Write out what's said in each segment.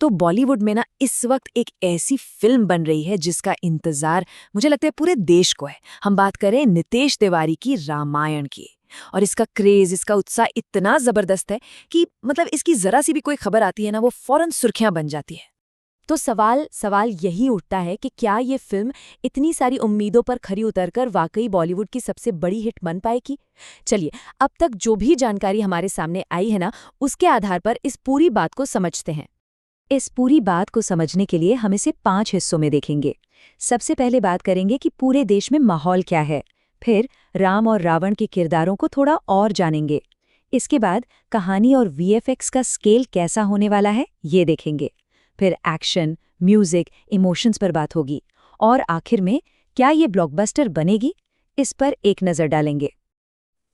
तो बॉलीवुड में ना इस वक्त एक ऐसी फिल्म बन रही है जिसका इंतजार मुझे लगता है पूरे देश को है। हम बात करें नितेश तिवारी की रामायण की। और इसका क्रेज, इसका उत्साह इतना जबरदस्त है कि मतलब इसकी जरा सी भी कोई खबर आती है ना, वो फौरन सुर्खियां बन जाती है। तो सवाल यही उठता है कि क्या ये फिल्म इतनी सारी उम्मीदों पर खरी उतरकर वाकई बॉलीवुड की सबसे बड़ी हिट बन पाएगी? चलिए, अब तक जो भी जानकारी हमारे सामने आई है ना, उसके आधार पर इस पूरी बात को समझते हैं। इस पूरी बात को समझने के लिए हम इसे 5 हिस्सों में देखेंगे। सबसे पहले बात करेंगे कि पूरे देश में माहौल क्या है। फिर राम और रावण के किरदारों को थोड़ा और जानेंगे। इसके बाद कहानी और वीएफएक्स का स्केल कैसा होने वाला है, ये देखेंगे। फिर एक्शन, म्यूजिक, इमोशंस पर बात होगी। और आखिर में क्या ये ब्लॉकबस्टर बनेगी, इस पर एक नज़र डालेंगे।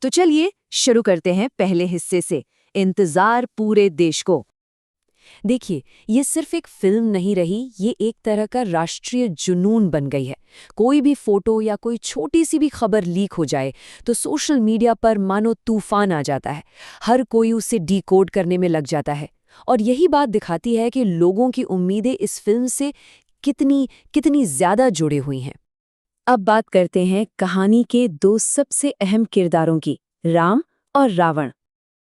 तो चलिए शुरू करते हैं पहले हिस्से से, इंतजार पूरे देश को। देखिए, ये सिर्फ एक फिल्म नहीं रही, ये एक तरह का राष्ट्रीय जुनून बन गई है। कोई भी फोटो या कोई छोटी सी भी खबर लीक हो जाए तो सोशल मीडिया पर मानो तूफान आ जाता है। हर कोई उसे डिकोड करने में लग जाता है। और यही बात दिखाती है कि लोगों की उम्मीदें इस फिल्म से कितनी कितनी ज्यादा जुड़ी हुई हैं। अब बात करते हैं कहानी के दो सबसे अहम किरदारों की, राम और रावण।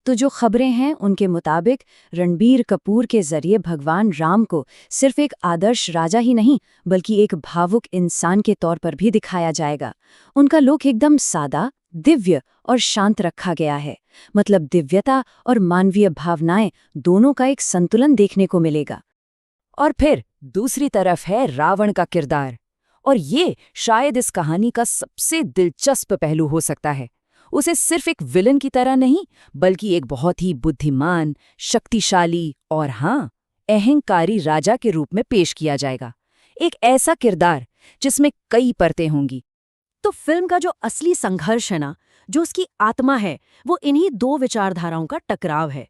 तो जो खबरें हैं उनके मुताबिक रणबीर कपूर के जरिए भगवान राम को सिर्फ एक आदर्श राजा ही नहीं बल्कि एक भावुक इंसान के तौर पर भी दिखाया जाएगा। उनका लुक एकदम सादा, दिव्य और शांत रखा गया है। मतलब दिव्यता और मानवीय भावनाएं दोनों का एक संतुलन देखने को मिलेगा। और फिर दूसरी तरफ है रावण का किरदार। और ये शायद इस कहानी का सबसे दिलचस्प पहलू हो सकता है। उसे सिर्फ एक विलन की तरह नहीं बल्कि एक बहुत ही बुद्धिमान, शक्तिशाली और हाँ, अहंकारी राजा के रूप में पेश किया जाएगा। एक ऐसा किरदार जिसमें कई परतें होंगी। तो फिल्म का जो असली संघर्ष है ना, जो उसकी आत्मा है, वो इन्हीं दो विचारधाराओं का टकराव है।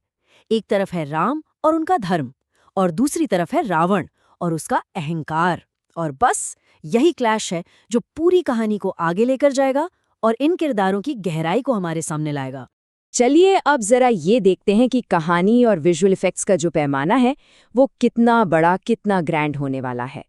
एक तरफ है राम और उनका धर्म, और दूसरी तरफ है रावण और उसका अहंकार। और बस यही क्लैश है जो पूरी कहानी को आगे लेकर जाएगा और इन किरदारों की गहराई को हमारे सामने लाएगा। चलिए अब जरा ये देखते हैं कि कहानी और विजुअल इफेक्ट्स का जो पैमाना है वो कितना बड़ा, कितना ग्रैंड होने वाला है।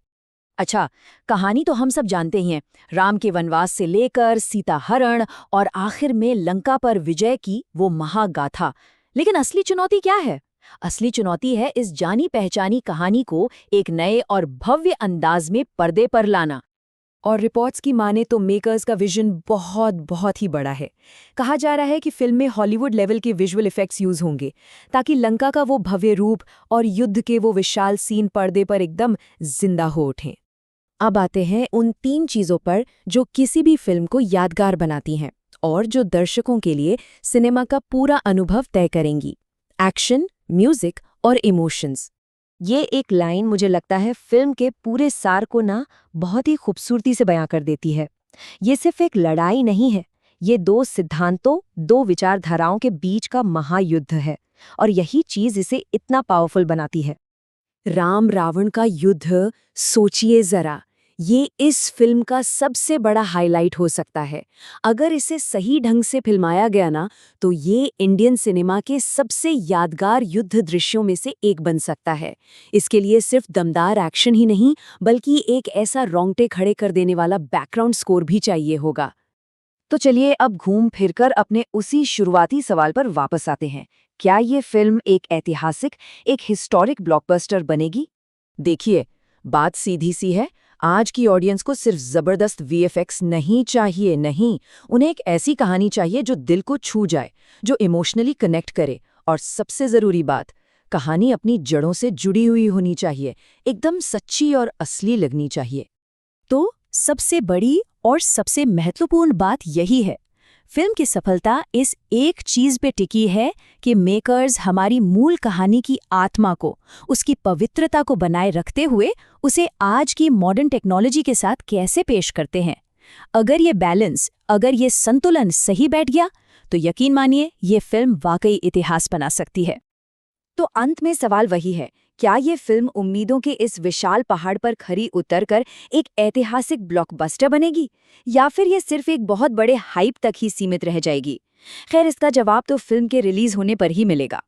अच्छा, कहानी तो हम सब जानते ही हैं, राम के वनवास से लेकर सीता हरण और आखिर में लंका पर विजय की वो महागाथा। लेकिन असली चुनौती क्या है? असली चुनौती है इस जानी पहचानी कहानी को एक नए और भव्य अंदाज में पर्दे पर लाना। और रिपोर्ट्स की माने तो मेकर्स का विजन बहुत बहुत ही बड़ा है। कहा जा रहा है कि फिल्म में हॉलीवुड लेवल के विजुअल इफेक्ट्स यूज होंगे ताकि लंका का वो भव्य रूप और युद्ध के वो विशाल सीन पर्दे पर एकदम जिंदा हो उठें। अब आते हैं उन 3 चीज़ों पर जो किसी भी फिल्म को यादगार बनाती हैं और जो दर्शकों के लिए सिनेमा का पूरा अनुभव तय करेंगी: एक्शन, म्यूजिक और इमोशंस। ये एक लाइन मुझे लगता है फिल्म के पूरे सार को ना बहुत ही खूबसूरती से बयां कर देती है। ये सिर्फ एक लड़ाई नहीं है, ये 2 सिद्धांतों, 2 विचारधाराओं के बीच का महायुद्ध है। और यही चीज इसे इतना पावरफुल बनाती है। राम रावण का युद्ध, सोचिए जरा, ये इस फिल्म का सबसे बड़ा हाईलाइट हो सकता है। अगर इसे सही ढंग से फिल्माया गया ना, तो ये इंडियन सिनेमा के सबसे यादगार युद्ध दृश्यों में से एक बन सकता है। इसके लिए सिर्फ दमदार एक्शन ही नहीं बल्कि एक ऐसा रोंगटे खड़े कर देने वाला बैकग्राउंड स्कोर भी चाहिए होगा। तो चलिए अब घूम फिरकर अपने उसी शुरुआती सवाल पर वापस आते हैं। क्या ये फिल्म एक ऐतिहासिक, एक हिस्टोरिक ब्लॉकबस्टर बनेगी? देखिए, बात सीधी सी है। आज की ऑडियंस को सिर्फ जबरदस्त वीएफएक्स नहीं चाहिए, नहीं, उन्हें एक ऐसी कहानी चाहिए जो दिल को छू जाए, जो इमोशनली कनेक्ट करे। और सबसे जरूरी बात, कहानी अपनी जड़ों से जुड़ी हुई होनी चाहिए, एकदम सच्ची और असली लगनी चाहिए। तो सबसे बड़ी और सबसे महत्वपूर्ण बात यही है, फिल्म की सफलता इस एक चीज पे टिकी है कि मेकर्स हमारी मूल कहानी की आत्मा को, उसकी पवित्रता को बनाए रखते हुए उसे आज की मॉडर्न टेक्नोलॉजी के साथ कैसे पेश करते हैं। अगर ये बैलेंस, अगर ये संतुलन सही बैठ गया तो यकीन मानिए ये फिल्म वाकई इतिहास बना सकती है। तो अंत में सवाल वही है, क्या ये फिल्म उम्मीदों के इस विशाल पहाड़ पर खरी उतरकर एक ऐतिहासिक ब्लॉकबस्टर बनेगी या फिर ये सिर्फ एक बहुत बड़े हाइप तक ही सीमित रह जाएगी? खैर, इसका जवाब तो फिल्म के रिलीज होने पर ही मिलेगा।